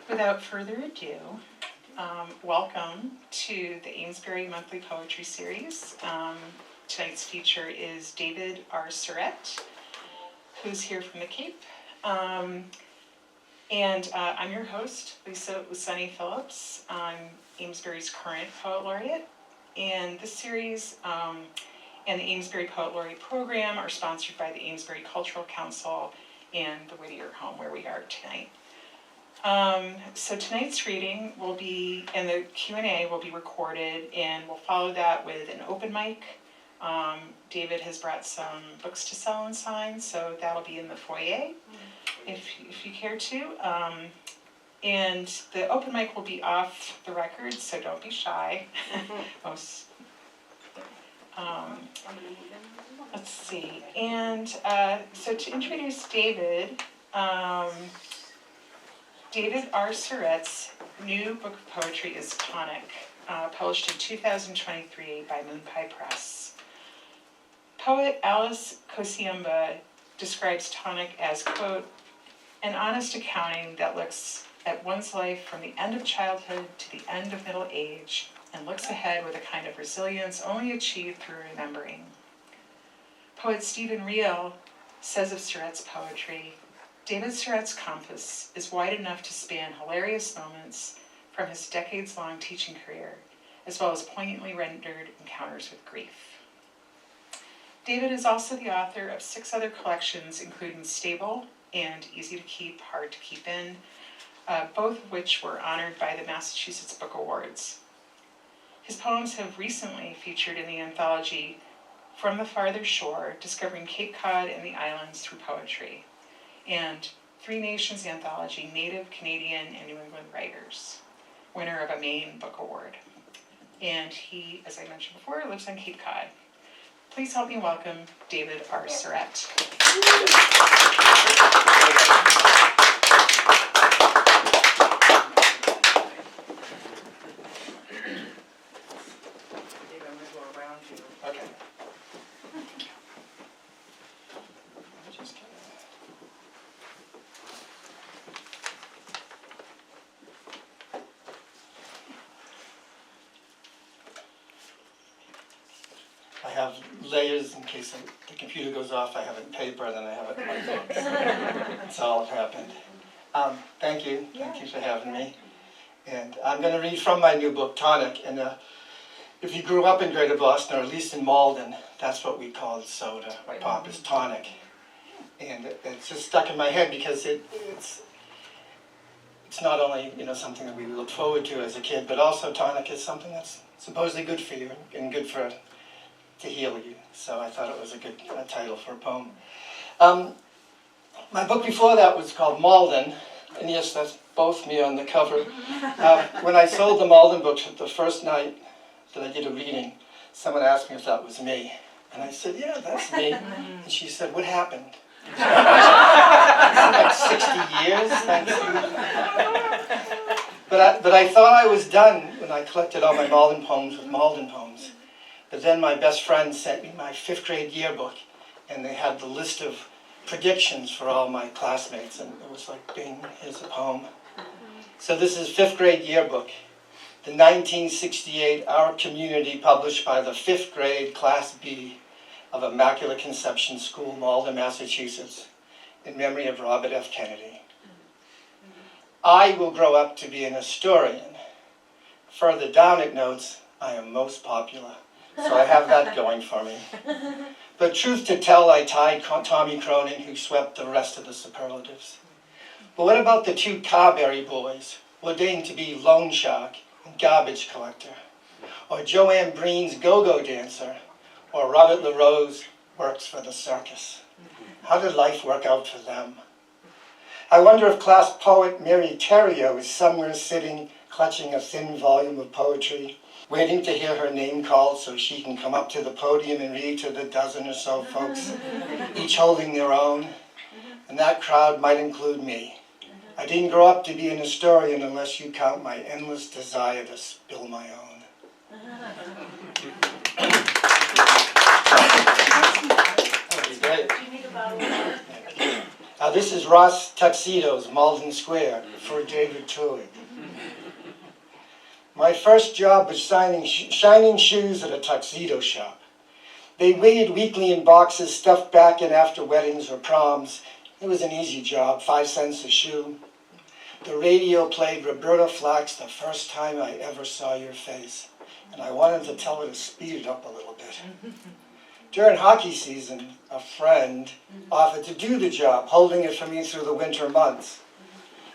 Without further ado, welcome to the Amesbury Monthly Poetry Series. Tonight's feature is David R. Surette, who's here from the Cape. I'm your host, Lisa Usani Phillips. I'm Amesbury's current Poet Laureate. And this series and the Amesbury Poet Laureate program are sponsored by the Amesbury Cultural Council and the Whittier Home, where we are tonight. So tonight's reading will be, and the Q&A will be recorded, and we'll follow that with an open mic. David has brought some books to sell and sign, so that'll be in the foyer if you care to. And the open mic will be off the record, so don't be shy. Let's see. And so to introduce David, David R. Surette's new book of poetry is Tonic, published in 2023 by Moonpie Press. Poet Alice Kosiemba describes Tonic as, quote, an honest accounting that looks at one's life from the end of childhood to the end of middle age and looks ahead with a kind of resilience only achieved through remembering. Poet Stephen Reel says of Surette's poetry, David Surette's compass is wide enough to span hilarious moments from his decades-long teaching career, as well as poignantly rendered encounters with grief. David is also the author of 6 other collections, including Stable and Easy to Keep, Hard to Keep In, both of which were honored by the Massachusetts Book Awards. His poems have recently featured in the anthology From the Farther Shore, Discovering Cape Cod and the Islands Through Poetry, and Nations Anthology, Native, Canadian, and New England Writers, winner of a Maine Book Award. And he, as I mentioned before, lives on Cape Cod. Please help me welcome David R. Surette. Okay. I have layers in case the computer goes off. I have it in paper, then I have it in my books. That's all that happened. Thank you for having me. And I'm going to read from my new book, Tonic. And if you grew up in Greater Boston, or at least in Malden, that's what we call soda. My pop is tonic. And it's just stuck in my head because it's not only something that we look forward to as a kid, but also tonic is something that's supposedly good for you and good for to heal you. So I thought it was a good title for a poem. My book before that was called Malden, and yes, that's both me on the cover. When I sold the Malden books the first night that I did a reading, someone asked me if that was me. And I said, yeah, that's me. And she said, what happened? Like 60 years? Thank you. But I thought I was done when I collected all my Malden poems with Malden poems. But then my best friend sent me my 5th grade yearbook, and they had the list of predictions for all my classmates, and it was like, bing, here's a poem. So this is 5th grade yearbook, the 1968 Our Community, published by the 5th grade Class B of Immaculate Conception School, Malden, Massachusetts, in memory of Robert F. Kennedy. I will grow up to be an historian. Further down it notes, I am most popular. So I have that going for me. But truth to tell, I tied Tommy Cronin, who swept the rest of the superlatives. But what about the 2 Carberry boys, ordained to be loan shark and garbage collector? Or Joanne Breen's go-go dancer? Or Robert LaRose works for the circus? How did life work out for them? I wonder if class poet Mary Theriot is somewhere sitting, clutching a thin volume of poetry, waiting to hear her name called so she can come up to the podium and read to the dozen or so folks, each holding their own. And that crowd might include me. I didn't grow up to be an historian unless you count my endless desire to spill my own. That would be great. This is Ross Tuxedos, Malden Square, for David Tooley. My first job was shining shoes at a tuxedo shop. They waited weekly in boxes stuffed back in after weddings or proms. It was an easy job, 5 cents a shoe. The radio played Roberta Flack's The First Time I Ever Saw Your Face, and I wanted to tell her to speed it up a little bit. During hockey season, a friend offered to do the job, holding it for me through the winter months.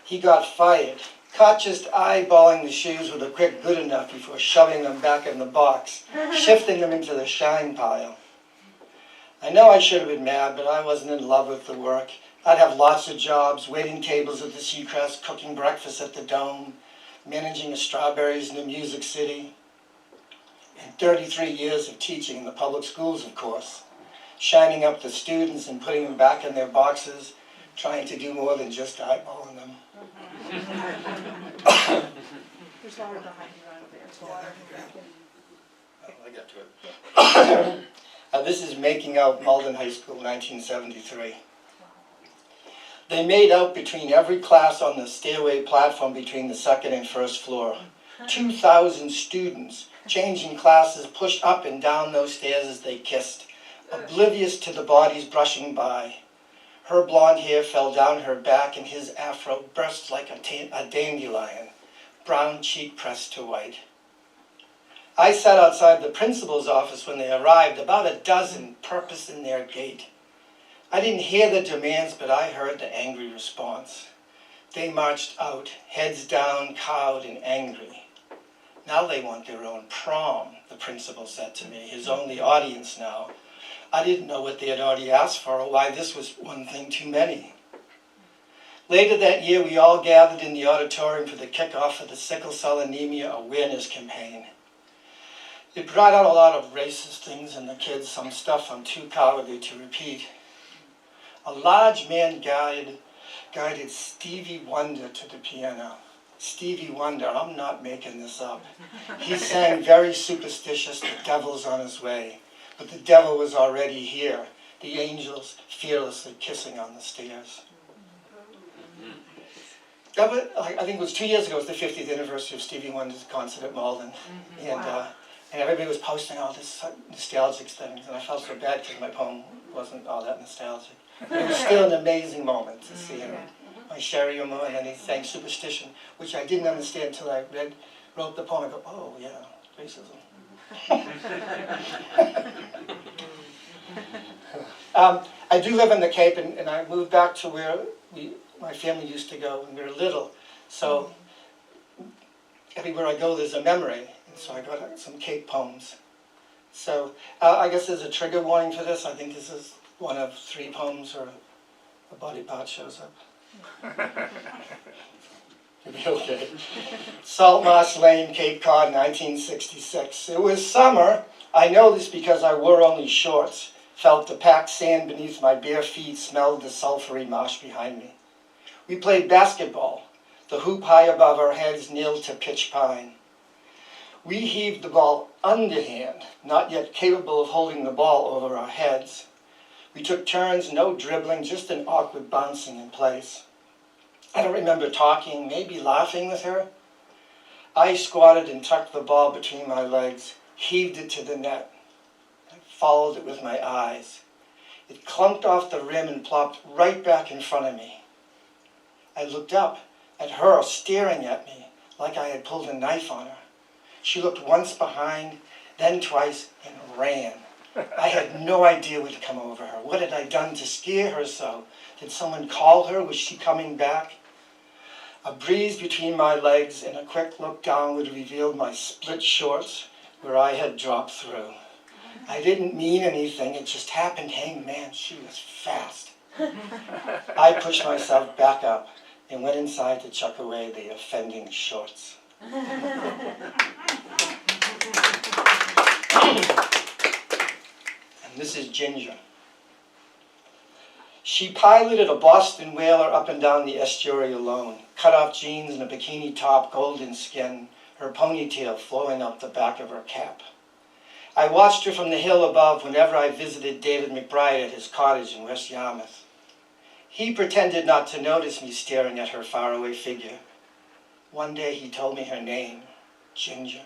He got fired, caught just eyeballing the shoes with a quick good enough before shoving them back in the box, shifting them into the shine pile. I know I should have been mad, but I wasn't in love with the work. I'd have lots of jobs, waiting tables at the Seacrest, cooking breakfast at the Dome, managing a Strawberries in the Music City, and 33 years of teaching in the public schools, of course, shining up the students and putting them back in their boxes, trying to do more than just eyeballing them. There's water behind you out there. It's water. I got to it. This is Making Out, Malden High School, 1973. They made out between every class on the stairway platform between the second and first floor. 2,000 students, changing classes, pushed up and down those stairs as they kissed, oblivious to the bodies brushing by. Her blonde hair fell down her back and his afro burst like a dandelion, brown cheek pressed to white. I sat outside the principal's office when they arrived, about a dozen, purpose in their gait. I didn't hear the demands, but I heard the angry response. They marched out, heads down, cowed and angry. Now they want their own prom, the principal said to me, his only audience now. I didn't know what they had already asked for or why this was one thing too many. Later that year, we all gathered in the auditorium for the kickoff of the Sickle Cell Anemia Awareness Campaign. It brought out a lot of racist things in the kids, some stuff I'm too cowardly to repeat. A large man guided Stevie Wonder to the piano. Stevie Wonder, I'm not making this up. He sang very superstitious, the devil's on his way. But the devil was already here, the angels fearlessly kissing on the stairs. That was, I think it was 2 years ago, it was the 50th anniversary of Stevie Wonder's concert at Malden. And everybody was posting all this nostalgic things, and I felt so bad because my poem wasn't all that nostalgic. But it was still an amazing moment to see him. My Sherry O'Moore, and then he sang Superstition, which I didn't understand until I wrote the poem. I go, oh yeah, racism. I do live in the Cape, and I moved back to where my family used to go when we were little. So everywhere I go, there's a memory. And so I got some Cape poems. So I guess there's a trigger warning for this. I think this is one of 3 poems where a body part shows up. You'll be okay. Salt Marsh Lane, Cape Cod, 1966. It was summer. I know this because I wore only shorts, felt the packed sand beneath my bare feet, smelled the sulfury marsh behind me. We played basketball, the hoop high above our heads, nailed to pitch pine. We heaved the ball underhand, not yet capable of holding the ball over our heads. We took turns, no dribbling, just an awkward bouncing in place. I don't remember talking, maybe laughing with her. I squatted and tucked the ball between my legs, heaved it to the net. I followed it with my eyes. It clunked off the rim and plopped right back in front of me. I looked up at her, staring at me like I had pulled a knife on her. She looked once behind, then twice, and ran. I had no idea what had come over her. What had I done to scare her so? Did someone call her? Was she coming back? A breeze between my legs and a quick look downward revealed my split shorts where I had dropped through. I didn't mean anything, it just happened. Hey man, she was fast. I pushed myself back up and went inside to chuck away the offending shorts. And this is Ginger. She piloted a Boston whaler up and down the estuary alone, cut-off jeans and a bikini top, golden skin, her ponytail flowing up the back of her cap. I watched her from the hill above whenever I visited David McBride at his cottage in West Yarmouth. He pretended not to notice me staring at her faraway figure. One day he told me her name, Ginger.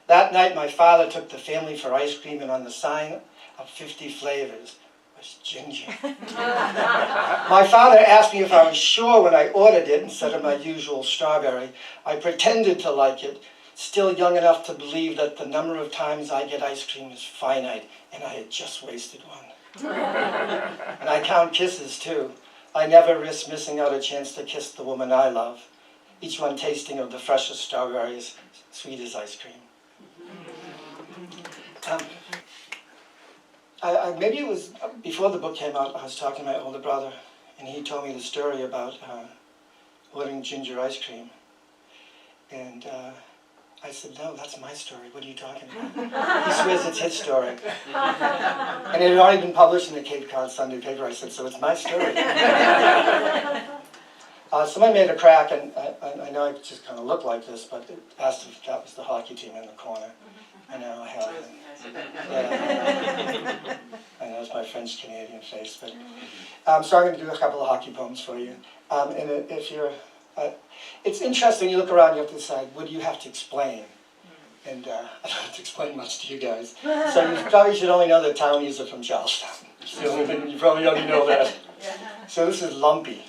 That night my father took the family for ice cream, and on the sign of 50 flavors was ginger. My father asked me if I was sure when I ordered it instead of my usual strawberry. I pretended to like it, still young enough to believe that the number of times I get ice cream is finite, and I had just wasted one. And I count kisses too. I never risk missing out a chance to kiss the woman I love, each one tasting of the freshest strawberries, sweet as ice cream. Maybe it was before the book came out, I was talking to my older brother, and he told me the story about ordering ginger ice cream. And I said, no, that's my story. What are you talking about? He swears it's his story. And it had already been published in the Cape Cod Sunday paper. I said, so it's my story. Someone made a crack, and I know I just kind of look like this, but it asked if that was the hockey team in the corner. I know I have it. Yeah, I know it's my French-Canadian face. But so I'm going to do a couple of hockey poems for you. And if you're, it's interesting. You look around, you have to decide, what do you have to explain? And I don't have to explain much to you guys. So you probably should only know that townies are from Charlestown. It's the only thing, you probably only know that. So this is lumpy.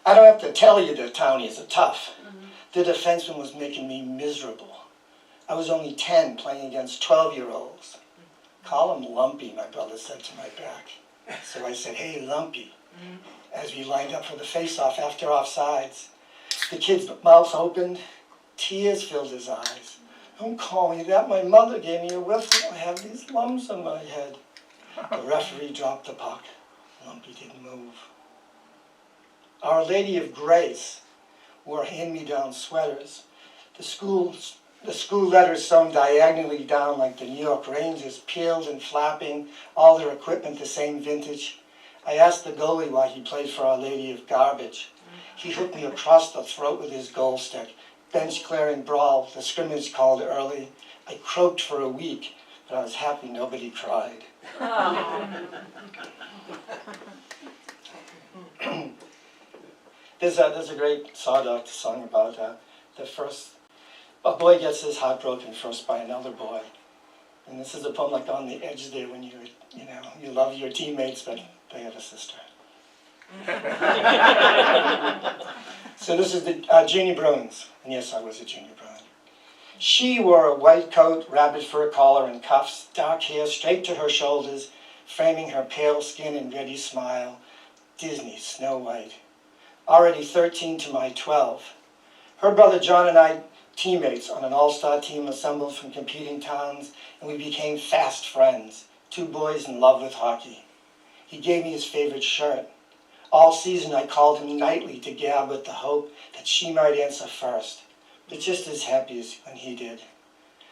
I don't have to tell you that townies are tough. The defenseman was making me miserable. I was only 10 playing against 12-year-olds. Call him Lumpy, my brother said to my back. So I said, hey, Lumpy, as we lined up for the face-off after offsides. The kid's mouth opened, tears filled his eyes. Don't call me that, my mother gave me a whistle. I have these lumps on my head. The referee dropped the puck. Lumpy didn't move. Our Lady of Grace wore hand-me-down sweaters. The school letters sewn diagonally down like the New York Rangers, peeled and flapping, all their equipment the same vintage. I asked the goalie why he played for Our Lady of Garbage. He hit me across the throat with his goal stick. Bench clearing brawl, the scrimmage called early. I croaked for a week, but I was happy nobody cried. There's a great sawdust song about a boy gets his heart broken first by another boy. And this is a poem like on the edge there when you love your teammates, but they have a sister. So this is the Jeannie Bruins. And yes, I was a junior Bruin. She wore a white coat, rabbit fur collar and cuffs, dark hair straight to her shoulders, framing her pale skin and ready smile. Disney, Snow White. Already 13 to my 12. Her brother John and I teammates on an all-star team assembled from competing towns, and we became fast friends, two boys in love with hockey. He gave me his favorite shirt. All season I called him nightly to gab with the hope that she might answer first, but just as happy as when he did.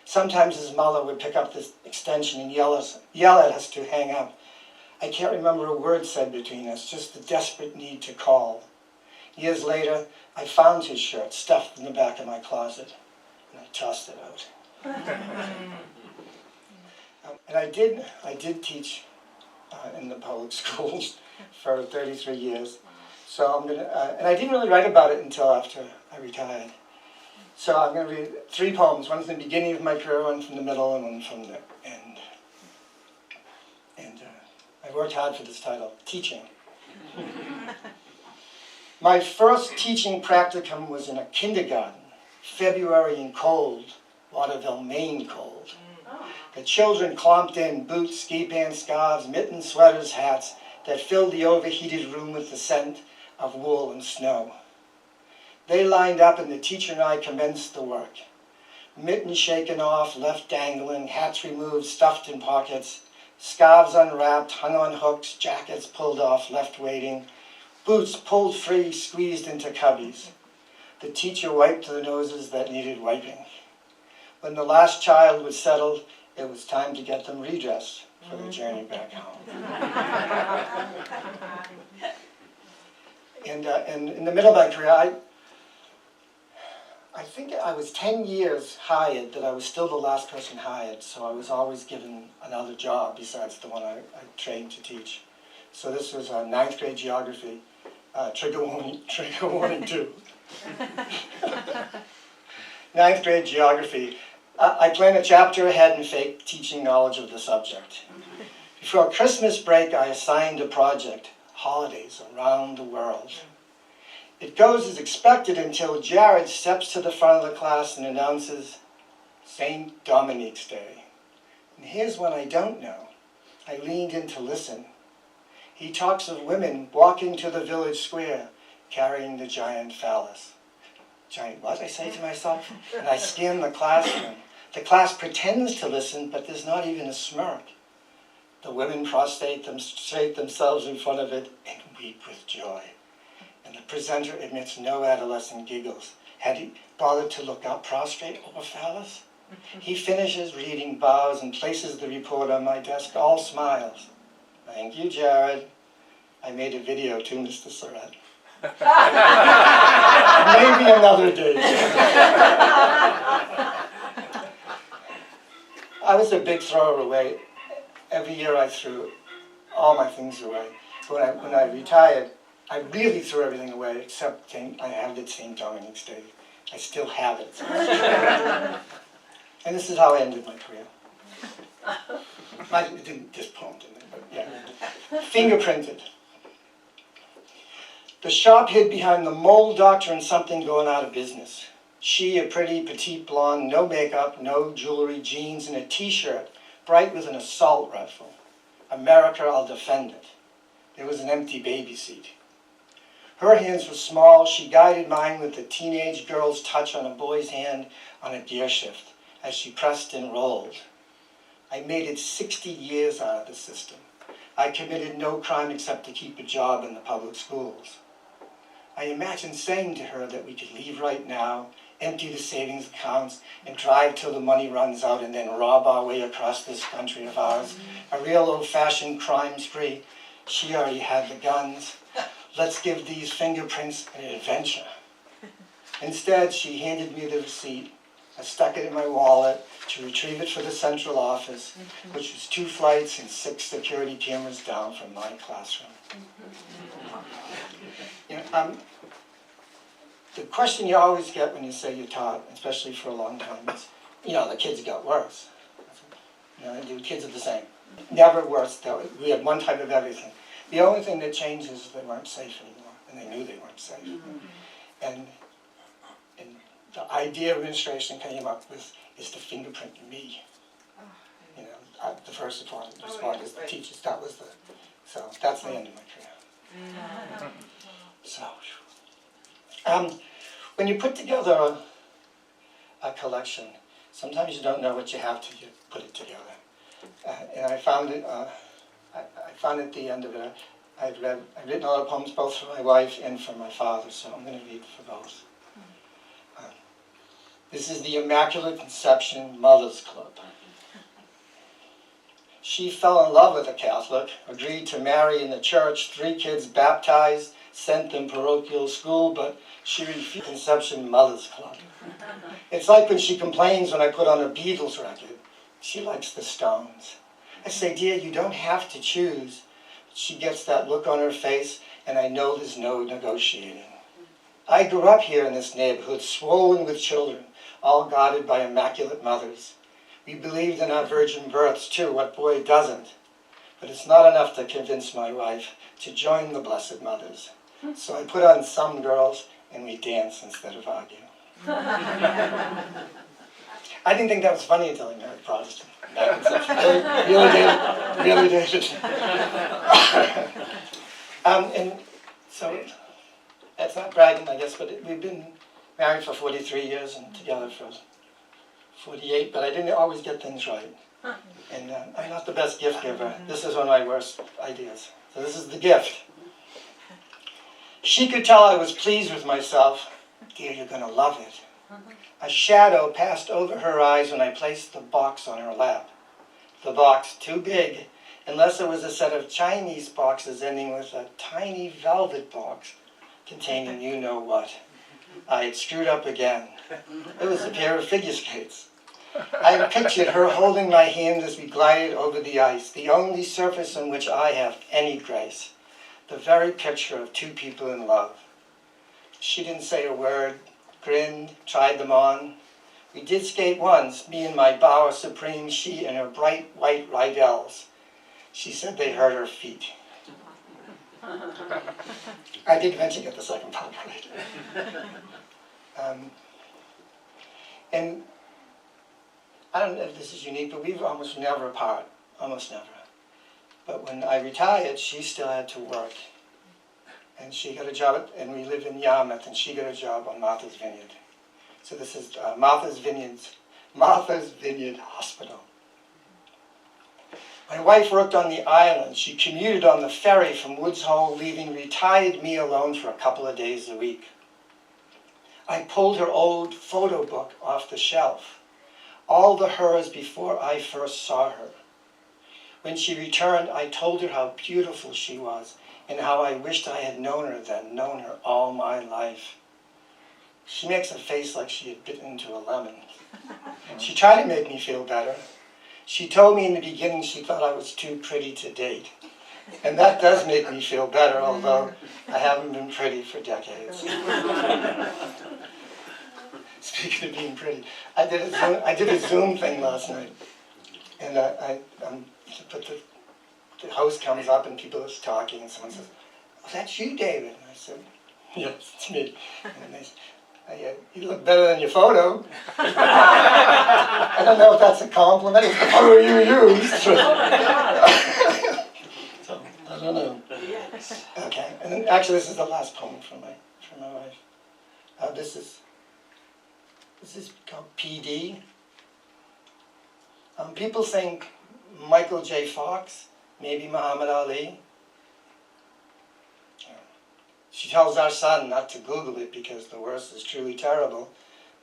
Sometimes his mother would pick up this extension and yell at us to hang up. I can't remember a word said between us, just the desperate need to call. Years later, I found his shirt stuffed in the back of my closet, and I tossed it out. And I did teach in the public schools for 33 years. So I'm gonna, and I didn't really write about it until after I retired. So I'm going to read 3 poems. One from the beginning of my career, one from the middle, and one from the end. And I worked hard for this title, Teaching. My first teaching practicum was in a kindergarten, February and cold, Waterville, Maine cold. The children clomped in, boots, ski pants, scarves, mittens, sweaters, hats, that filled the overheated room with the scent of wool and snow. They lined up and the teacher and I commenced the work. Mittens shaken off, left dangling, hats removed, stuffed in pockets, scarves unwrapped, hung on hooks, jackets pulled off, left waiting, boots pulled free, squeezed into cubbies. The teacher wiped the noses that needed wiping. When the last child was settled, it was time to get them redressed for the journey back home. And in the middle of my career, I think I was 10 years hired, that I was still the last person hired, so I was always given another job besides the one I trained to teach. So this was 9th grade geography. Trigger warning 2. 9th grade geography. I plan a chapter ahead and fake teaching knowledge of the subject. Before Christmas break, I assigned a project, holidays around the world. It goes as expected until Jared steps to the front of the class and announces St. Dominique's Day. And here's one I don't know. I leaned in to listen. He talks of women walking to the village square, carrying the giant phallus. Giant what, I say to myself, and I scan the classroom. The class pretends to listen, but there's not even a smirk. The women prostrate themselves in front of it and weep with joy. And the presenter emits no adolescent giggles. Had he bothered to look up prostrate over phallus? He finishes reading, bows, and places the report on my desk, all smiles. Thank you, Jared. I made a video too, Mr. Surette. Maybe another day. I was a big thrower away. Every year I threw all my things away. When I retired, I really threw everything away except I have it St. Dominique's Day. I still have it. And this is how I ended my career. This poem didn't, but yeah. Fingerprinted. The shop hid behind the mole doctor and something going out of business. She, a pretty petite blonde, no makeup, no jewelry, jeans, and a t-shirt, bright with an assault rifle. America, I'll defend it. There was an empty baby seat. Her hands were small. She guided mine with the teenage girl's touch on a boy's hand on a gear shift as she pressed and rolled. I made it 60 years out of the system. I committed no crime except to keep a job in the public schools. I imagined saying to her that we could leave right now, empty the savings accounts, and drive till the money runs out and then rob our way across this country of ours. A real old-fashioned crime spree. She already had the guns. Let's give these fingerprints an adventure. Instead, she handed me the receipt. I stuck it in my wallet to retrieve it for the central office, which was 2 flights and 6 security cameras down from my classroom. You know, the question you always get when you say you taught, especially for a long time, is, the kids got worse. The kids are the same. Never worse, though. We had one type of everything. The only thing that changed is they weren't safe anymore, and they knew they weren't safe. And the idea of administration came up with is to fingerprint me. The first respond is the teachers. So that's the end of my career. So, when you put together a collection, sometimes you don't know what you have till you put it together. And I found it. I found at the end of it. I've written a lot of poems both for my wife and for my father, so I'm going to read for both. This is the Immaculate Conception Mothers Club. She fell in love with a Catholic, agreed to marry in the church, 3 kids baptized, sent them parochial school, but she refused Conception Mothers Club. It's like when she complains when I put on a Beatles record. She likes the Stones. I say, dear, you don't have to choose. She gets that look on her face, and I know there's no negotiating. I grew up here in this neighborhood, swollen with children, all guarded by immaculate mothers. We believed in our virgin births, too. What boy doesn't? But it's not enough to convince my wife to join the Blessed Mothers. So I put on Some Girls, and we dance instead of argue. I didn't think that was funny until I married Protestant. Really did. And so that's not bragging, I guess, but we've been married for 43 years and together for 48, but I didn't always get things right. And I'm not the best gift giver. This is one of my worst ideas. So this is the gift. She could tell I was pleased with myself. Dear, you're going to love it. A shadow passed over her eyes when I placed the box on her lap. The box, too big, unless it was a set of Chinese boxes ending with a tiny velvet box containing you know what. I had screwed up again. It was a pair of figure skates. I pictured her holding my hand as we glided over the ice, the only surface on which I have any grace, the very picture of two people in love. She didn't say a word, grinned, tried them on. We did skate once, me in my bower supreme, she in her bright white Rydell's. She said they hurt her feet. I did eventually get the second part right. And I don't know if this is unique, but we were almost never apart, almost never. But when I retired, she still had to work. And she got a job, and we live in Yarmouth, and she got a job on Martha's Vineyard. So this is Martha's Vineyard Hospital. My wife worked on the island. She commuted on the ferry from Woods Hole, leaving retired me alone for a couple of days a week. I pulled her old photo book off the shelf, all the hers before I first saw her. When she returned, I told her how beautiful she was and how I wished I had known her then, known her all my life. She makes a face like she had bitten into a lemon. She tried to make me feel better. She told me in the beginning she thought I was too pretty to date. And that does make me feel better, although I haven't been pretty for decades. Speaking of being pretty, I did a Zoom thing last night. And the host comes up and people are talking and someone says, "Oh, that's you, David." And I said, "Yes, it's me." And they said, "You look better than your photo." I don't know if that's a compliment. It's the photo you used. So, I don't know. Okay, and then, actually this is the last poem from my wife. This is called PD. People think Michael J. Fox, maybe Muhammad Ali. She tells our son not to Google it because the worst is truly terrible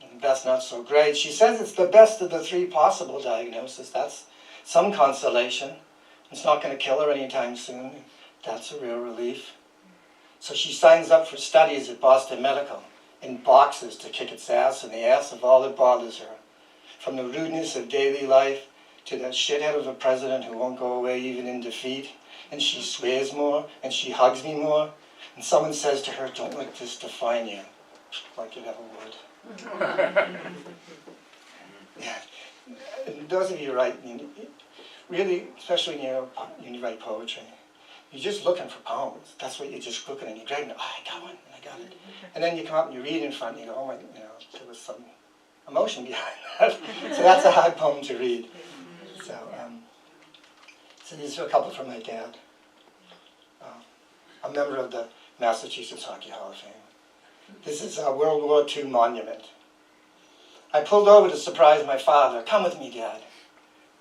and the best not so great. She says it's the best of the three possible diagnoses. That's some consolation. It's not going to kill her anytime soon. That's a real relief. So she signs up for studies at Boston Medical in boxes to kick its ass and the ass of all that bothers her. From the rudeness of daily life to that shithead of a president who won't go away even in defeat. And she swears more and she hugs me more. And someone says to her, "Don't let this define you," like it ever would. Yeah. And those of you who write, really, especially when you write poetry, you're just looking for poems. That's what you're just looking and you're dragging, "Oh, I got one, and I got it." And then you come up and you read in front and you go, "Oh my, there was some emotion behind that." So that's a hard poem to read. So these are a couple from my dad, a member of the Massachusetts Hockey Hall of Fame. This is a World War II monument. I pulled over to surprise my father. "Come with me, Dad."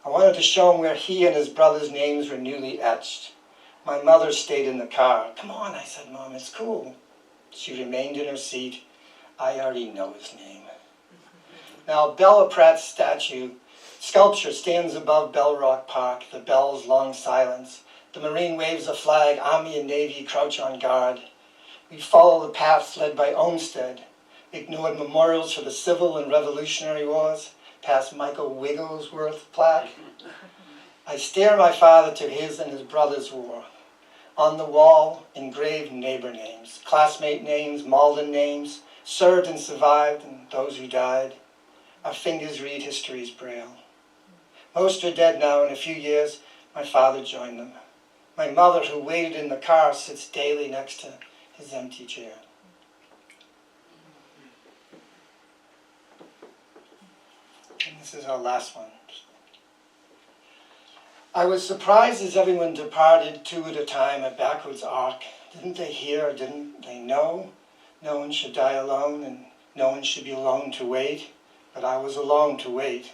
I wanted to show him where he and his brother's names were newly etched. My mother stayed in the car. "Come on," I said, "Mom, it's cool." She remained in her seat. I already know his name. Now, Bella Pratt's sculpture stands above Bell Rock Park, the Bell's long silence. The Marine waves a flag, Army and Navy crouch on guard. We follow the paths led by Olmsted, ignored memorials for the Civil and Revolutionary Wars, past Michael Wigglesworth plaque. I stare my father to his and his brother's war. On the wall, engraved neighbor names, classmate names, Malden names, served and survived, and those who died. Our fingers read history's braille. Most are dead now. In a few years, my father joined them. My mother, who waited in the car, sits daily next to his empty chair. And this is our last one. I was surprised as everyone departed, two at a time, a backwards arc. Didn't they hear, didn't they know? No one should die alone, and no one should be alone to wait. But I was alone to wait.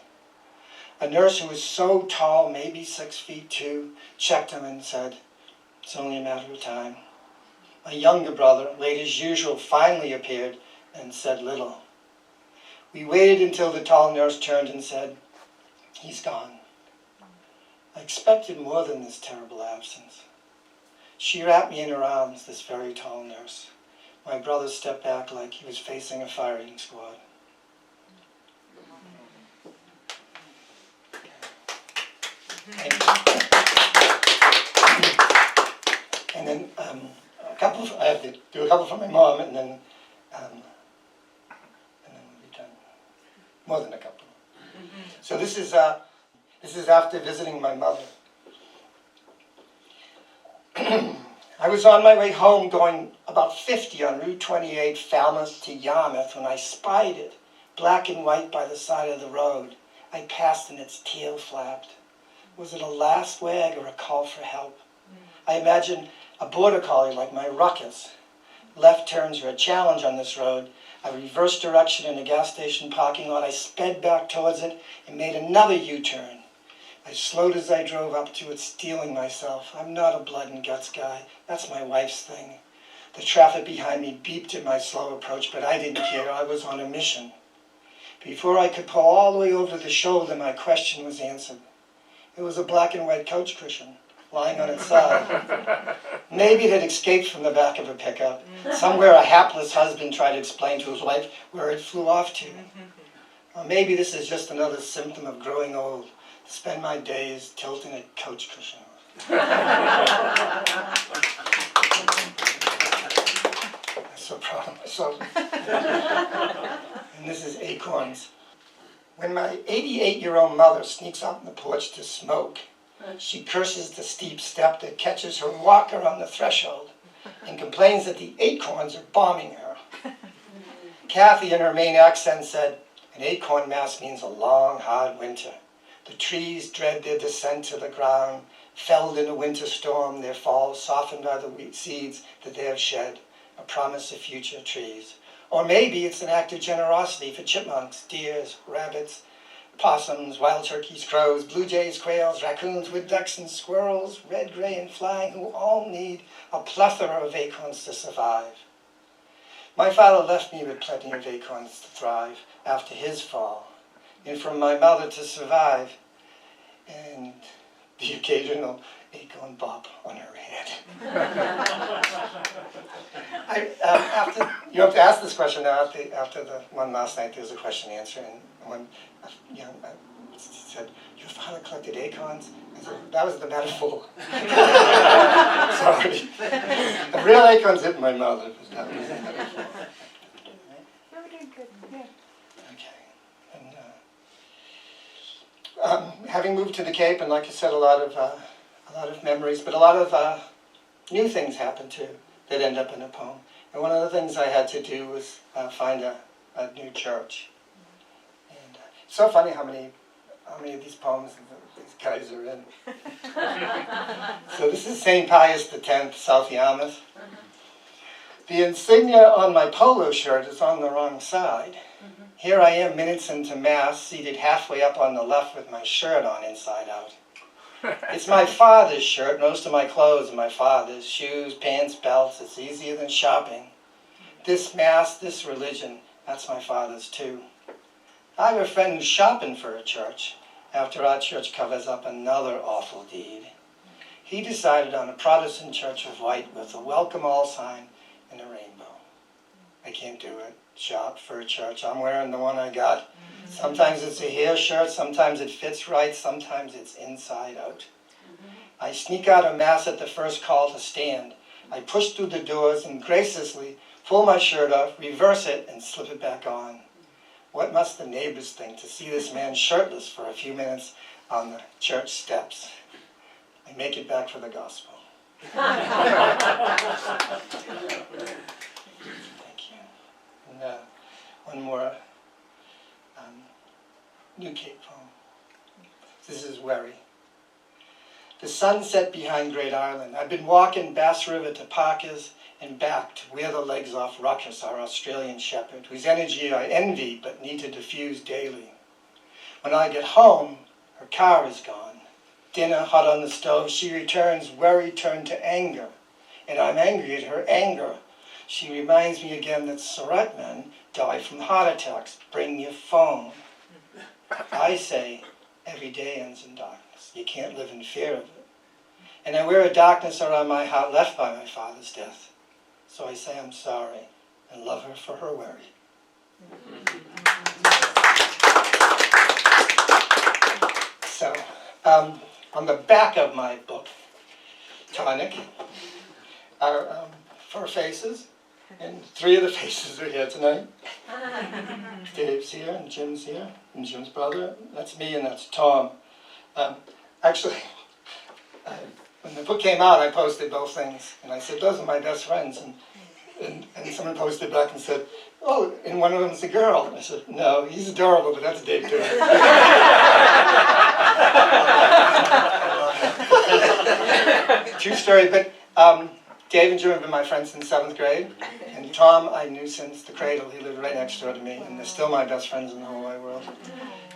A nurse who was so tall, maybe 6'2", checked him and said, "It's only a matter of time." My younger brother, late as usual, finally appeared and said little. We waited until the tall nurse turned and said, "He's gone." I expected more than this terrible absence. She wrapped me in her arms, this very tall nurse. My brother stepped back like he was facing a firing squad. And then I have to do a couple for my mom, and then we'll be done. More than a couple. So this is after visiting my mother. I was on my way home going about 50 on Route 28, Falmouth to Yarmouth, when I spied it, black and white by the side of the road. I passed and its tail flapped. Was it a last wag or a call for help? I imagined a border collie like my Ruckus. Left turns are a challenge on this road. I reversed direction in a gas station parking lot. I sped back towards it and made another U-turn. I slowed as I drove up to it, steeling myself. I'm not a blood and guts guy. That's my wife's thing. The traffic behind me beeped at my slow approach, but I didn't care. I was on a mission. Before I could pull all the way over to the shoulder, my question was answered. It was a black and white couch cushion, lying on its side. Maybe it had escaped from the back of a pickup. Somewhere a hapless husband tried to explain to his wife where it flew off to. Or maybe this is just another symptom of growing old. Spend my days tilting a couch cushion. I'm so proud of myself. And this is Acorns. When my 88-year-old mother sneaks out on the porch to smoke, she curses the steep step that catches her walker on the threshold and complains that the acorns are bombing her. Kathy, in her Maine accent, said, an acorn mass means a long, hard winter. The trees dread their descent to the ground, felled in a winter storm, their fall softened by the wheat seeds that they have shed, a promise of future trees. Or maybe it's an act of generosity for chipmunks, deers, rabbits, possums, wild turkeys, crows, blue jays, quails, raccoons, wood ducks, and squirrels, red, gray, and flying, who all need a plethora of acorns to survive. My father left me with plenty of acorns to thrive after his fall, and from my mother to survive, and the occasional acorn bop on her head. You have to ask this question now. After the one last night, there was a question and answer, and when I said, "Your father collected acorns," I said, "That was the metaphor." Sorry, the real acorns hit my mother. That was the metaphor. Very good. Yeah. Okay, and having moved to the Cape, and like I said, a lot of memories, but a lot of new things happened too that end up in a poem. And one of the things I had to do was find a new church. And it's so funny how many of these poems these guys are in. So this is St. Pius X, South Yarmouth. The insignia on my polo shirt is on the wrong side. Here I am minutes into Mass, seated halfway up on the left with my shirt on inside out. It's my father's shirt. Most of my clothes are my father's. Shoes, pants, belts. It's easier than shopping. This Mass, this religion, that's my father's too. I have a friend who's shopping for a church after our church covers up another awful deed. He decided on a Protestant church of white with a welcome all sign and a rainbow. I can't do it. Shop for a church. I'm wearing the one I got. Sometimes it's a hair shirt, sometimes it fits right, sometimes it's inside out. I sneak out of Mass at the first call to stand. I push through the doors and graciously pull my shirt off, reverse it, and slip it back on. What must the neighbors think to see this man shirtless for a few minutes on the church steps? I make it back for the gospel. Thank you. And one more New Cape poem. This is Wherry. The sun set behind Great Island. I've been walking Bass River to Parker's and back to where the legs off Ruckus, our Australian shepherd, whose energy I envy but need to diffuse daily. When I get home, her car is gone. Dinner hot on the stove, she returns, worry turned to anger. And I'm angry at her anger. She reminds me again that Surette men die from heart attacks. Bring your phone. I say, every day ends in darkness. You can't live in fear of it. And I wear a darkness around my heart left by my father's death. So I say I'm sorry and love her for her worry. So, on the back of my book, Tonic, are 4 faces, and 3 of the faces are here tonight. Dave's here, and Jim's here, and Jim's brother. That's me, and that's Tom. Actually, when the book came out, I posted both things, and I said, those are my best friends, and someone posted back and said, oh, and one of them's a girl. And I said, no, he's adorable, but that's Dave too. True story, but Dave and Jim have been my friends since 7th grade, and Tom I knew since the cradle. He lived right next door to me, and they're still my best friends in the whole wide world.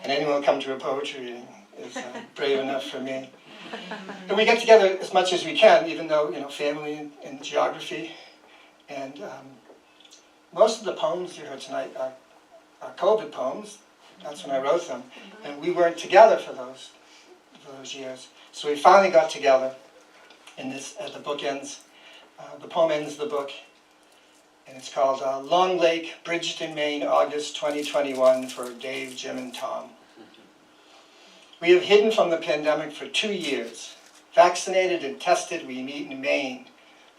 And anyone who come to a poetry reading is brave enough for me. And we get together as much as we can, even though, you know, family and geography. And most of the poems you heard tonight are COVID poems. That's when I wrote them. And we weren't together for those years. So we finally got together in this, as the book ends. The poem ends the book, and it's called Long Lake, Bridgeton, Maine, August 2021 for Dave, Jim, and Tom. We have hidden from the pandemic for 2 years. Vaccinated and tested, we meet in Maine.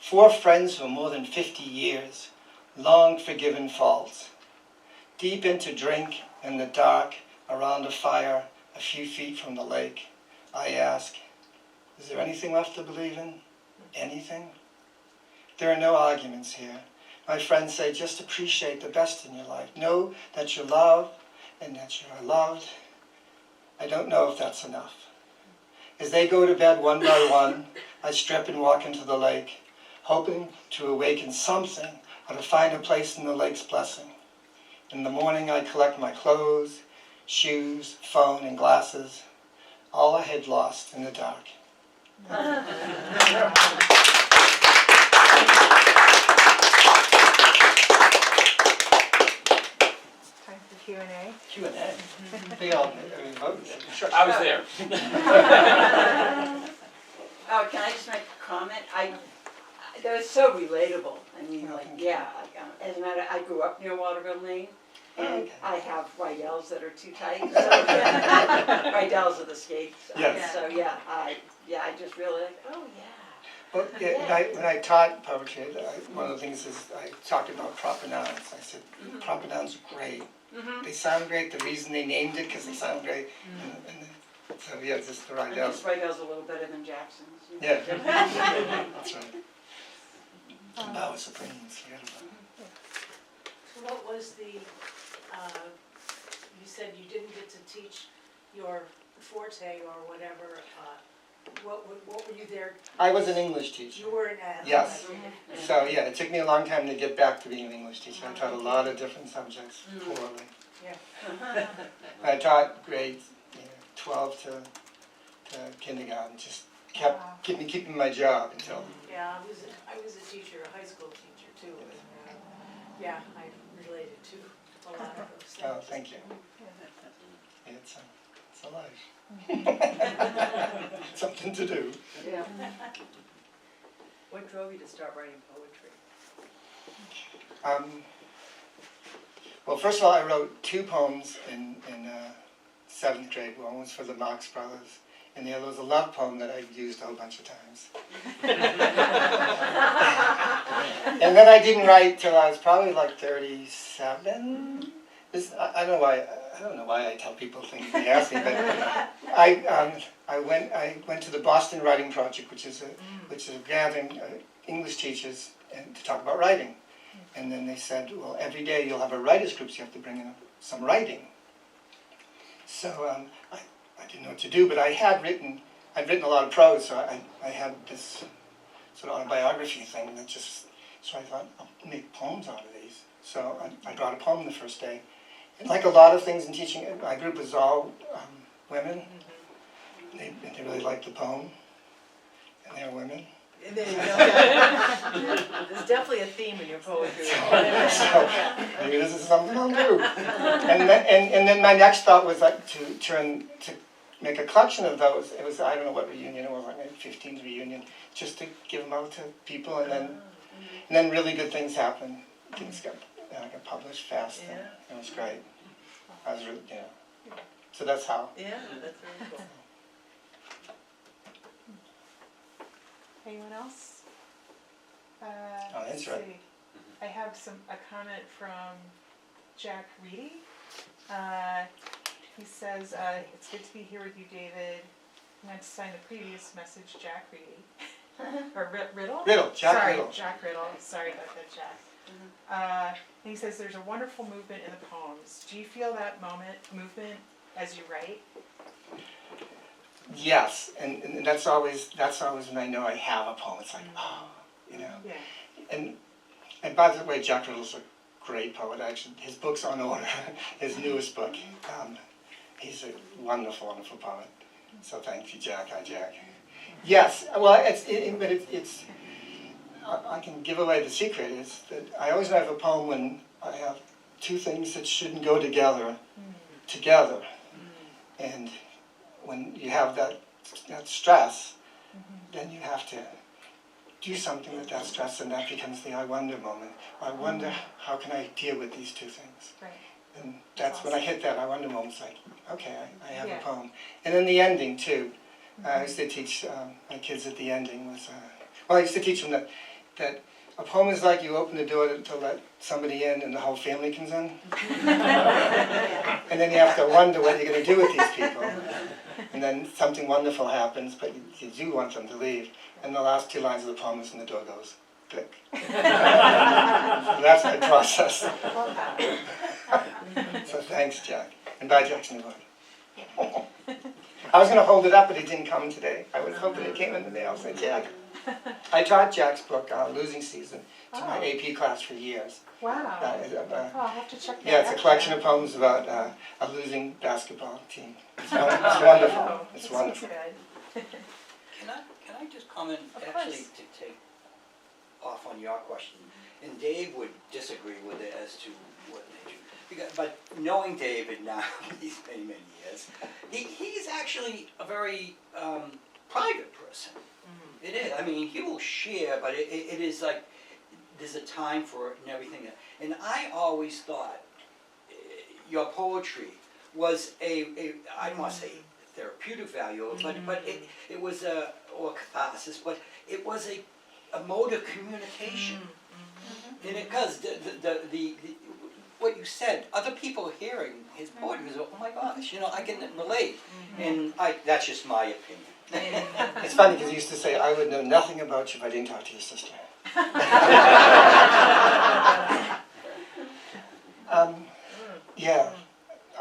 4 friends for more than 50 years, long forgiven faults. Deep into drink in the dark, around a fire, a few feet from the lake, I ask, is there anything left to believe in? Anything? There are no arguments here. My friends say, just appreciate the best in your life. Know that you're loved and that you are loved. I don't know if that's enough. As they go to bed one by one, I strip and walk into the lake, hoping to awaken something or to find a place in the lake's blessing. In the morning I collect my clothes, shoes, phone, and glasses, all I had lost in the dark. Time for Q&A. Q&A. They all, sure. I was there. Oh, can I just make a comment? That was so relatable. I mean, Oh, like, thank you. yeah. As a matter, I grew up near Waterville, Maine, and Okay. I have Rydell's that are too tight. So Rydell's are the skates. Yes. So yeah, I just really like, oh yeah. Well, yeah, when I taught poetry, one of the things is I talked about proper nouns. I said, proper nouns are great. They sound great. The reason they named it, because they sound great. So yeah, just the I Rydell's. guess Rydell's a little better than Jackson's. You know. Yeah, that's right. Now it's Supremes, forget about it. So what was the, you said you didn't get to teach your forte or whatever, what were you there? I was an English teacher. You were an ad. Yes. So yeah, it took me a long time to get back to being an English teacher. I taught a lot of different subjects poorly. Yeah. I taught grades 12 to kindergarten. Just kept keeping my job until. Yeah, I was a teacher, a high school teacher too, and, yeah, I related to a lot of those things. Oh, thank you. It's a life. Something to do. Yeah. What drove you to start writing poetry? Well, first of all, I wrote 2 poems in 7th grade. One was for the Marx Brothers, and the other was a love poem that I used a whole bunch of times. And then I didn't write till I was probably like 37. I don't know why I tell people things they ask me, but I went to the Boston Writing Project, which is a gathering English teachers to talk about writing. And then they said, well, every day you'll have a writers group, so you have to bring in some writing. So I didn't know what to do, but I'd written a lot of prose, so I had this sort of autobiography thing that so I thought, I'll make poems out of these. So I brought a poem the first day. And like a lot of things in teaching, my group was all women. They really liked the poem, and they were women. There you go. There's definitely a theme in your poetry. So maybe this is something I'll do. And then my next thought was like to make a collection of those. It was, I don't know what reunion it was, like maybe 15th reunion, just to give them out to people, and then really good things happened. Things got published fast, and it was great. I was really, so that's how. Yeah, that's very cool. Anyone else? that's Let's right. see. I have a comment from Jack Reedy. He says, it's good to be here with you, David. I meant to sign the previous message, Jack Reedy. Or Riddle? Riddle, Jack Sorry, Riddle. Jack Riddle. Sorry about that, Jack. And he says there's a wonderful movement in the poems. Do you feel that movement as you write? Yes, and that's always when I know I have a poem. It's like, oh, you know. Yeah. And by the way, Jack Riddle's a great poet. Actually, his book's on order. His newest book. He's a wonderful, wonderful poet. So thank you, Jack. Hi, Jack. Yes. Well, it's. I can give away the secret. Is that I always have a poem when I have two things that shouldn't go together, and when you have that stress, then you have to do something with that stress, and that becomes the I wonder moment. I wonder, how can I deal with these two things? Right. And that's when I hit that I wonder moment. It's like, okay, I have Yeah. a poem. And then the ending too. I used to teach my kids at the ending was, I used to teach them that a poem is like you open the door to let somebody in and the whole family comes in. And then you have to wonder what you're going to do with these people. And then something wonderful happens, but you do want them to leave. And the last two lines of the poem is when the door goes, click. So that's my process. So thanks, Jack. And bye, Jackson. I was going to hold it up, but he didn't come today. I was hoping it came in the mail. So, Jack. I taught Jack's book, Losing Season, to my AP class for years. Wow. I'll have to check that out. Yeah, it's a collection of poems about a losing basketball team. It's wonderful. Oh, It's that wonderful. sounds good. Can I just comment, Of actually, course. to take off on your question? And Dave would disagree with it as to what nature. But knowing David now, these many, many years, he's actually a very private person. It is. I mean, he will share, but it is like there's a time for it and everything. And I always thought your poetry was I don't want to say therapeutic value, but it was or catharsis, but it was a mode of communication. And because the what you said, other people hearing his poetry, oh my gosh, I can relate. And that's just my opinion. It's funny because he used to say, I would know nothing about you if I didn't talk to your sister. Yeah,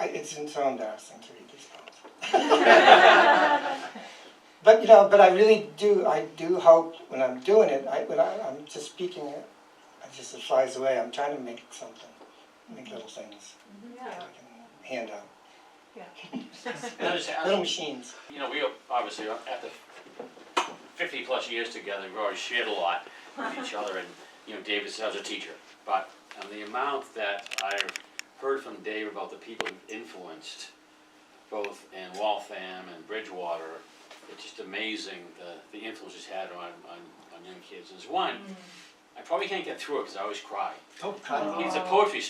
it's so embarrassing to read these poems. But I really do, I hope when I'm doing it, when I'm just speaking it, it flies away. I'm trying to make something, make little things that I can hand out. And I just ask, Little machines. we obviously, after 50 plus years together, we've already shared a lot with each other, and David says I was a teacher, but the amount that I've heard from Dave about the people who've influenced, both in Waltham and Bridgewater, it's just amazing the influence he's had on young kids. There's one, I probably can't get through it because I always cry. It's a poetry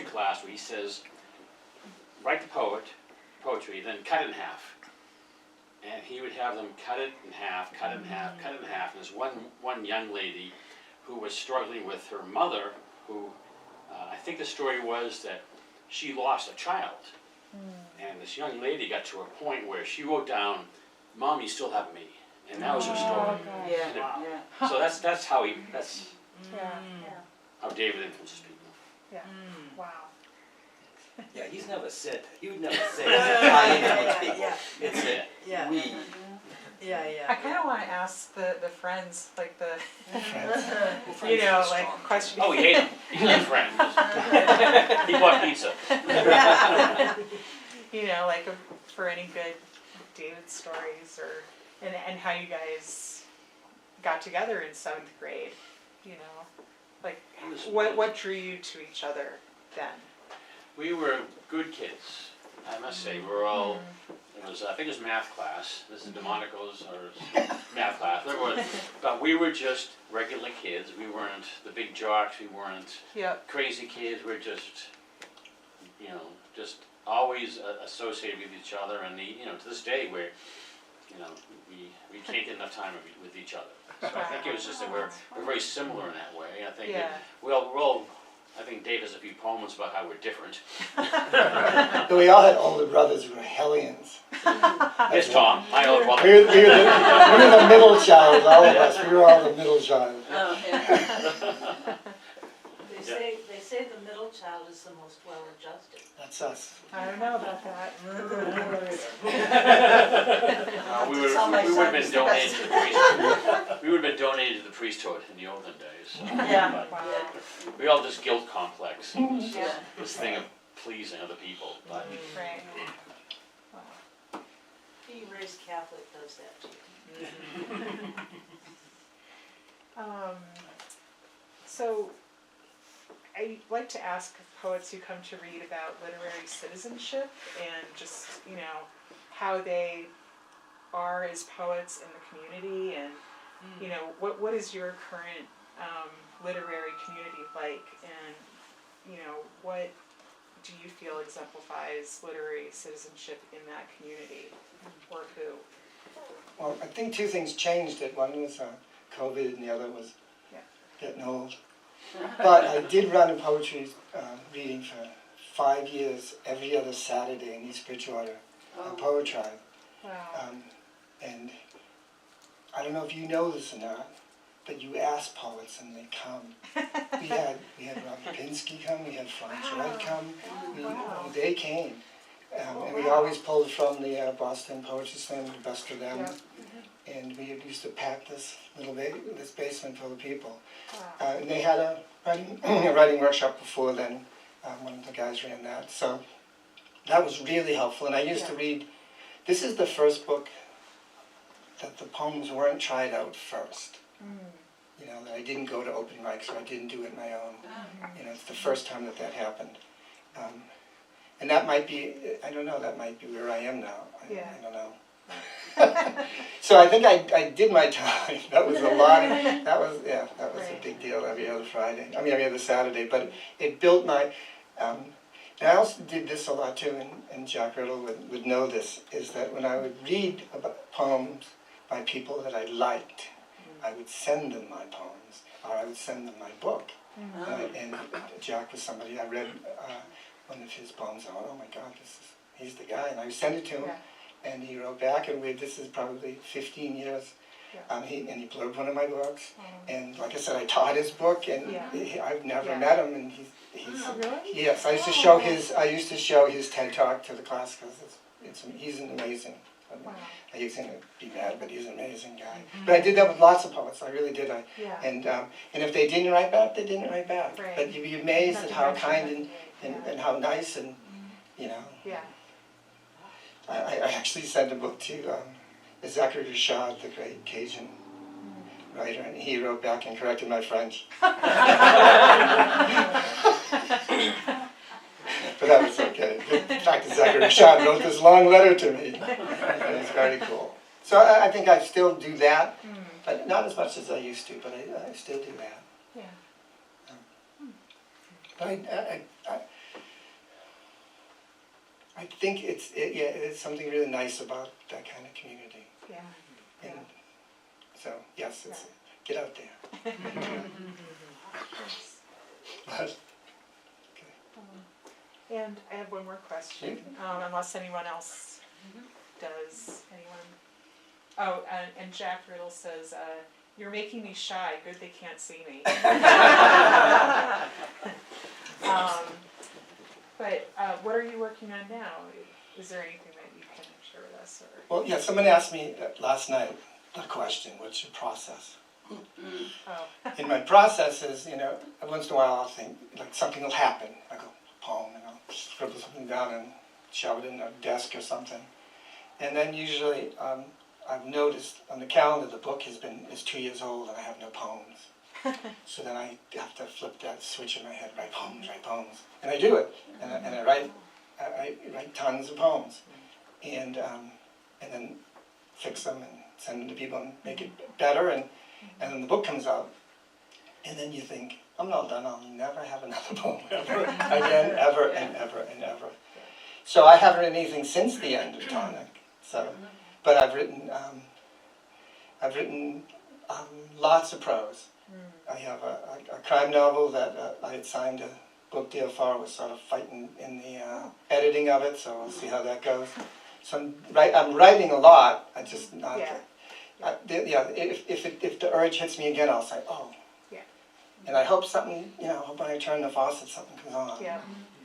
class where he says, write the poetry, then cut it in half. And he would have them cut it in half, cut it in half, cut it in half. And there's one young lady who was struggling with her mother, who I think the story was that she lost a child. And this young lady got to a point where she wrote down, "Mom, you still have me." And that was her story. Yeah. So that's how Yeah. how David influences people. Yeah. Wow. Yeah, he's never said that. He would never say I influence people. Yeah. It's a Yeah. we. I kind of want to ask the friends, like Friends. question. Oh, he hated him. He's not a friend. He bought pizza. For any good David stories, and how you guys got together in 7th grade, what drew you to each other then? We were good kids, I must say. We're all, I think it was math class. This is Demonico's or math class. But we were just regular kids. We weren't the big jocks. We weren't crazy kids. We're just, just always associated with each other. And to this day, we can't get enough time with each other. So I think it was just that we're very similar in that way. I think that we're all, I think Dave has a few poems about how we're different. But we all had older brothers who were hellions. There's Tom, my older brother. We were the middle child, all of us. We were all the middle child. Oh, yeah. They say the middle child is the most well-adjusted. That's us. I don't know about that. We would have been donated to the priesthood. We would have been donated to the priesthood in the olden days. So. Yeah. But we all just guilt complex, this, Yeah. this thing of pleasing other people. But Right. Being raised Catholic does that too. So, I like to ask poets who come to read about literary citizenship and just, how they are as poets in the community, and, what is your current literary community like, and, what do you feel exemplifies literary citizenship in that community, or who? Well, I think two things changed it. One was COVID and the other was getting old. But I did run a poetry reading for 5 years, every other Saturday in East Bridgewater, on Poet Tribe. Wow. And I don't know if you know this or not, but you ask poets and they come. We had Robert Pinsky come, we had Surette come, they came. And we always pulled from the Boston Poetry Slam, the best of them. Yeah. And we used to pack this little this basement full of people. Wow. And they had a writing workshop before then. One of the guys ran that. So that was really helpful. And I used to read, this is the first book that the poems weren't tried out first. That I didn't go to open mics, or I didn't do it my own. It's the first time that happened. And that might be, I don't know, that might be where I am now. I don't know. So I think I did my time. That was a lot. That was a big deal every other Friday. I mean, every other Saturday. But it built my. And I also did this a lot too, and Jack Riddle would know this, is that when I would read about poems by people that I liked, I would send them my poems, or I would send them my book. And Jack was somebody I read one of his poems. I went, oh my God, he's the guy. And I sent it to him. And he wrote back, and this is probably 15 years, and he blurbed one of my books. And like I said, I taught his book, and I've never met him, and he's really? Yes, I used to show his TED Talk to the class, because he's an amazing. I used to be mad, but he's an amazing guy. But I did that with lots of poets. I really did. And if they didn't write back, they didn't write back. Right. But you'd be amazed at how kind and how nice and Yeah. I actually sent a book to Zachary Rashad, the great Cajun writer, and he wrote back and corrected my French. But that was okay. In fact, Zachary Rashad wrote this long letter to me, and it's very cool. So I think I still do that, but not as much as I used to, but I still do that. Yeah. But I think it's something really nice about that kind of community. Yeah. And so, yes, get out there. But, And I have one more question, unless anyone else does. Oh, and Jack Riddle says, you're making me shy, good they can't see me. But what are you working on now? Is there anything that you can share with us? Or? well, someone asked me last night a question, what's your process? Oh. And my process is, once in a while I'll think, like something will happen. I go, poem, and I'll scribble something down and shove it in a desk or something. And then usually I've noticed on the calendar the book is 2 years old and I have no poems. So then I have to flip that switch in my head, write poems. And I do it. And I write tons of poems. And then fix them and send them to people and make it better. And then the book comes out. And then you think, I'm not done, I'll never have another poem ever again, ever and ever and ever. So I haven't written anything since the end of Tonic. So but I've written lots of prose. I have a crime novel that I had signed a book deal for. I was sort of fighting in the editing of it, so we'll see how that goes. So I'm writing a lot. I just not. Yeah. If the urge hits me again, I'll say, oh. Yeah. And I hope something, hope when I turn the faucet, something comes on. Yeah.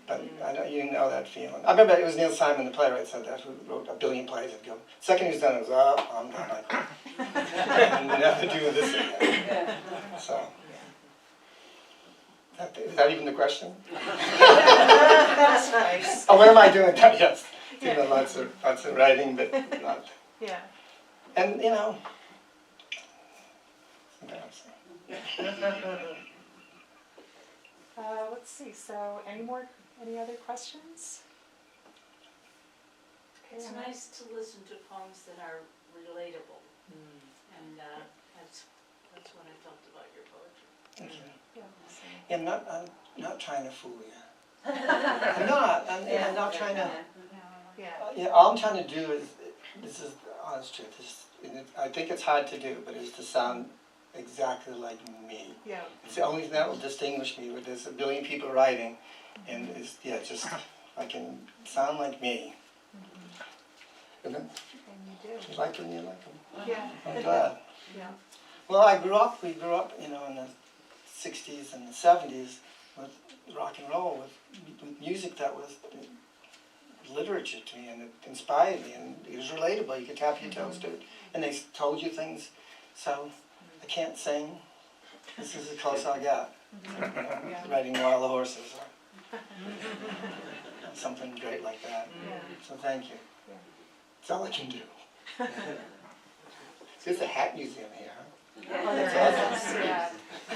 But I know you know that feeling. I remember it was Neil Simon, the playwright, said that, who wrote a billion plays. He'd go, second he's done, it was, oh, I'm done. I quit. Never do this again. So, is that even the question? That's nice. Oh, what am I doing? Yes, doing lots of writing, but not. Yeah. And sometimes. Let's see, so any other questions? Okay, It's nice to listen to poems that are relatable, and that's what I felt about your poetry. Thank you. Yeah, I'm not trying to fool you. I'm not. I'm not trying to. yeah. All I'm trying to do is, this is the honest truth. I think it's hard to do, but it's to sound exactly like me. Yeah. It's the only thing that will distinguish me. Where there's a billion people writing, and just I can sound like me. And then, And you do. you like them, you like them. Yeah. I'm glad. Yeah. Well, we grew up, in the 60s and the 70s with rock and roll, with music that was literature to me, and it inspired me, and it was relatable. You could tap your toes to it, and they told you things. So I can't sing. This is as close I got. Riding wild horses or something great like that. Yeah. So thank you. Yeah. That's all I can do. There's a hat museum here. Oh, there is, yeah.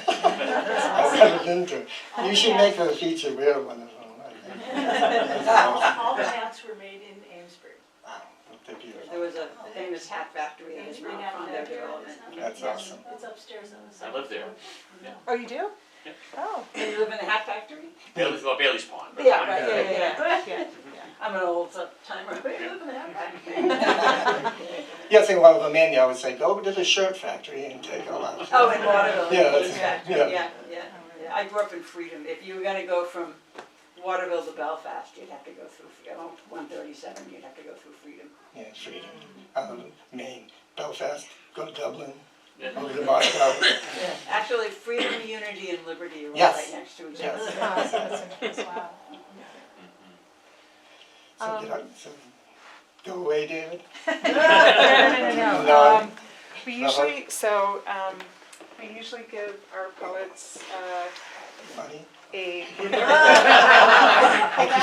I've never been to it. You should make a feature. We're one of them. All the hats were made in Amesbury. Wow, they're beautiful. There was a famous hat factory in Amesbury Mount Hat Condo Factory. development. That's Yes, awesome. it's upstairs on the I second live there. floor. Oh, you do? Yeah. Oh. And you live in a hat factory? Bailey's Pond. but- Yeah, right, yeah. Yeah. I'm an old timer. You live in a hat factory? Yeah, I think one of them in, I would say, go to the shirt factory and take all out. Oh, in Waterville. Yeah, that's- Exactly. yeah. Yeah. I grew up in Freedom. If you were gonna go from Waterville to Belfast, you'd have to go through, 137, you'd have to go through Freedom. Yeah, Freedom. Maine, Belfast, go to Dublin, Yeah. over to Moscow. Actually, Freedom, Unity, and Liberty are all Yes. right next to each Yes. other. Oh, so that's interesting. Wow. So go away, David. No. No. We usually give our poets Funny. a. Because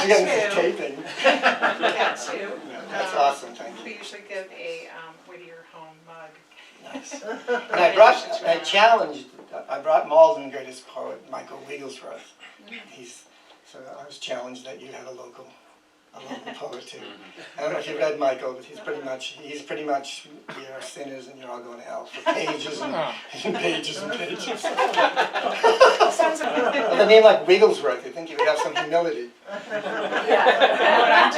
you got this taping. That too. Yeah, that's awesome, thank We you. usually give a Whittier Home mug. Nice. And I brought Malden greatest poet, Michael Wigglesworth. So I was challenged that you had a local poet too. I don't know if you read Michael, but he's pretty much we are sinners and you're all going to hell for pages and pages and pages. With a name like Wigglesworth, you think you would have some humility. What I'm